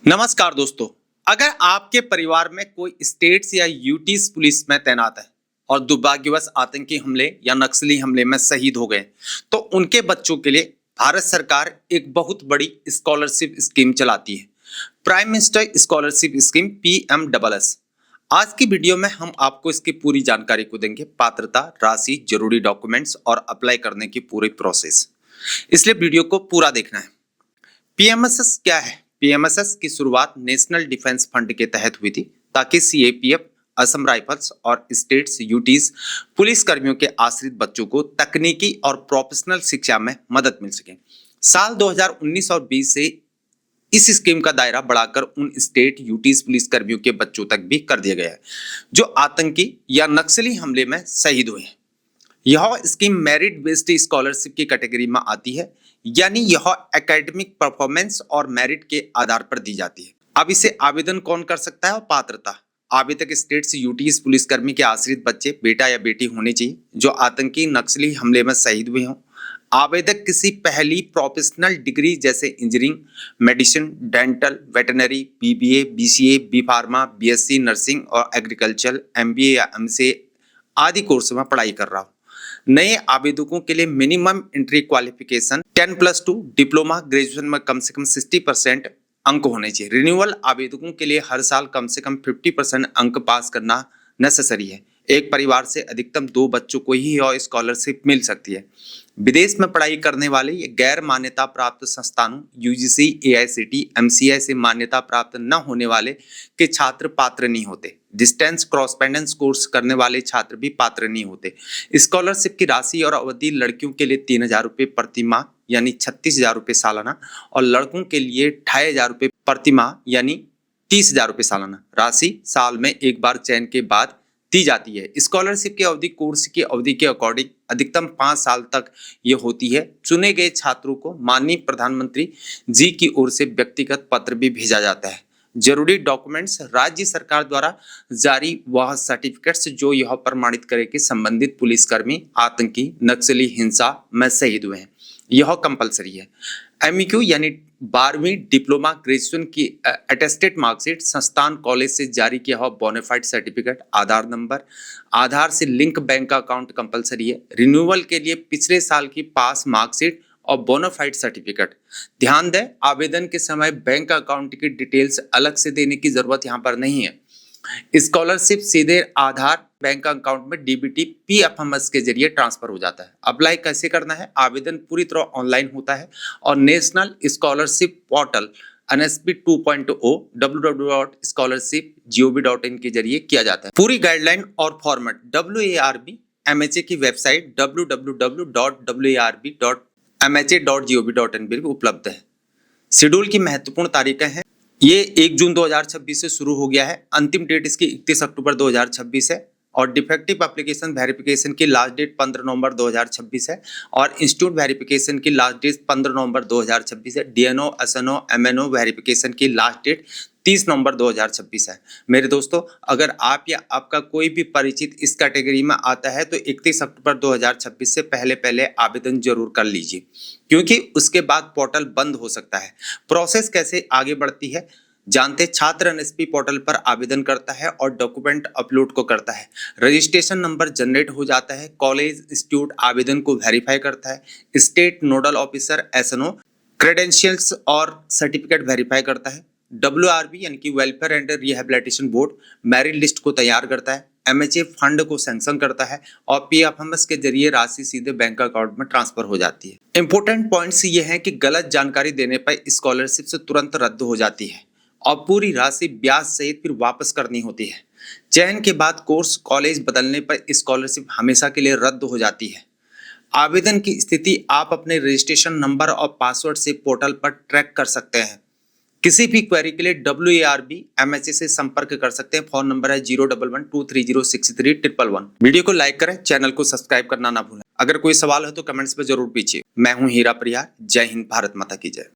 नमस्कार दोस्तों। अगर आपके परिवार में कोई स्टेट्स या यूटीज पुलिस में तैनात है और दुर्भाग्यवश आतंकी हमले या नक्सली हमले में शहीद हो गए, तो उनके बच्चों के लिए भारत सरकार एक बहुत बड़ी स्कॉलरशिप स्कीम चलाती है, prime minister scholarship scheme PMSS। आज की वीडियो में हम आपको इसकी पूरी जानकारी को देंगे, पात्रता, राशि, जरूरी डॉक्यूमेंट्स और अप्लाई करने की पूरी प्रोसेस, इसलिए वीडियो को पूरा देखना है। PMSS क्या है? PMSS की शुरुआत नेशनल डिफेंस फंड के तहत हुई थी ताकि CAPF, असम राइफल्स और स्टेट्स यूटीज पुलिस कर्मियों के आश्रित बच्चों को तकनीकी और प्रोफेशनल शिक्षा में मदद मिल सके। साल 2019 और 20 से इस स्कीम का दायरा बढ़ाकर उन स्टेट यूटीज पुलिस कर्मियों के बच्चों तक भी कर दिया गया है जो आतंकी या नक्सली हमले में शहीद हुए हैं। यह स्कीम मेरिट बेस्ड स्कॉलरशिप की कैटेगरी में आती है, यानी यह एकेडमिक परफॉर्मेंस और मेरिट के आधार पर दी जाती है। अब इसे आवेदन कौन कर सकता है और पात्रता? आवेदक स्टेट्स यूटीज पुलिसकर्मी के आश्रित बच्चे, बेटा या बेटी होने चाहिए जो आतंकी नक्सली हमले में शहीद हुए हों। आवेदक किसी पहली प्रोफेशनल डिग्री जैसे engineering, medicine, dental, veterinary, BBA, BCA, B pharma, BSc nursing और एग्रीकल्चर, MBA या MCA आदि कोर्स में पढ़ाई कर रहा हो। नए आवेदकों के लिए minimum entry qualification 10+2 diploma graduation में कम से कम 60% अंक होने चाहिए। रिन्यूअल आवेदकों के लिए हर साल कम से कम 50% अंक पास करना नेसेसरी है। एक परिवार से अधिकतम 2 बच्चों को ही यह स्कॉलरशिप मिल सकती है। विदेश में पढ़ाई करने वाले या गैर मान्यता प्राप्त संस्थानों UGC, AICTE, MCI से मान्यता प्राप्त न होने वाले के छात्र पात्र नहीं होते। डिस्टेंस क्रॉसपेंडेंस कोर्स करने वाले छात्र भी पात्र नहीं होते। स्कॉलरशिप की राशि और अवधि लड़कियों के लिए 3,000 रुपये प्रति माह यानी 36,000 रुपये सालाना और लड़कों के लिए 2,500 रुपये प्रति माह यानी 30,000 रुपये सालाना। राशि साल में एक बार चयन के बाद दी जाती है। स्कॉलरशिप की अवधि कोर्स की अवधि के अकॉर्डिंग अधिकतम 5 साल तक ये होती है। चुने गए छात्रों को माननीय प्रधानमंत्री जी की ओर से व्यक्तिगत पत्र भी भेजा जाता है। जरूरी डॉक्यूमेंट्स राज्य सरकार द्वारा जारी वह सर्टिफिकेट्स जो यह प्रमाणित करे कि संबंधित पुलिसकर्मी आतंकी नक्सली हिंसा में शहीद हुए हैं, यह कंपलसरी है। MEQ यानी 12वीं डिप्लोमा ग्रेजुएशन की अटेस्टेड मार्कशीट, संस्थान कॉलेज से जारी किया हुआ बोनाफाइड सर्टिफिकेट, आधार नंबर, आधार से लिंक बैंक अकाउंट कंपलसरी है। रिन्यूअल के लिए पिछले साल की पास मार्कशीट और बोनाफाइड सर्टिफिकेट। ध्यान दें, आवेदन के समय बैंक अकाउंट की डिटेल्स अलग से देने की जरूरत यहाँ पर नहीं है। स्कॉलरशिप सीधे आधार बैंक अकाउंट में DBT PFMS के जरिए ट्रांसफर हो जाता है। अप्लाई कैसे करना है? आवेदन पूरी तरह ऑनलाइन होता है और national scholarship portal NSP 2.0 www.scholarship.gov.in के जरिए किया जाता है। पूरी गाइडलाइन और फॉर्मेट WARB MHA की वेबसाइट www.warb.mha.gov.in पर उपलब्ध है। शेड्यूल की महत्वपूर्ण तारीखें हैं। ये 1 जून 2026 से शुरू हो गया है। अंतिम डेट इसकी 31 अक्टूबर 2026 है और डिफेक्टिव एप्लीकेशन वेरिफिकेशन की लास्ट डेट 15 नवंबर 2026 है और इंस्टीट्यूट वेरिफिकेशन की लास्ट डेट 15 नवंबर 2026 है। DNO, SNO, MNO वेरिफिकेशन की लास्ट डेट 30 नवंबर 2026 है। मेरे दोस्तों, अगर आप या आपका कोई भी परिचित इस कैटेगरी में आता है तो 31 अक्टूबर 2026 से पहले आवेदन जरूर कर लीजिए, क्योंकि उसके बाद पोर्टल बंद हो सकता है। प्रोसेस कैसे आगे बढ़ती है जानते? छात्र NSP पोर्टल पर आवेदन करता है और डॉक्यूमेंट अपलोड को करता है। रजिस्ट्रेशन नंबर जनरेट हो जाता है। कॉलेज इंस्टीट्यूट आवेदन को वेरीफाई करता है। State nodal officer SNO credentials और सर्टिफिकेट वेरीफाई करता है। WRB यानी कि welfare and rehabilitation board merit list को तैयार करता है। MHA फंड को सैंक्शन करता है और PFMS के जरिए राशि सीधे बैंक अकाउंट में ट्रांसफर हो जाती है। इंपोर्टेंट पॉइंट्स ये हैं कि गलत जानकारी देने पर स्कॉलरशिप से तुरंत रद्द हो जाती है और पूरी राशि ब्याज सहित फिर वापस करनी होती है। चयन के बाद कोर्स कॉलेज बदलने पर स्कॉलरशिप हमेशा के लिए रद्द हो जाती है। आवेदन की स्थिति आप अपने रजिस्ट्रेशन नंबर और पासवर्ड से पोर्टल पर ट्रैक कर सकते हैं। किसी भी क्वेरी के लिए WARB MHA से संपर्क कर सकते हैं। फोन नंबर है 01123063111। वीडियो को लाइक करें, चैनल को सब्सक्राइब करना ना भूलें। अगर कोई सवाल हो तो कमेंट्स में जरूर पूछिए। मैं हूं हीरा परिहार। जय हिंद, भारत माता की जय।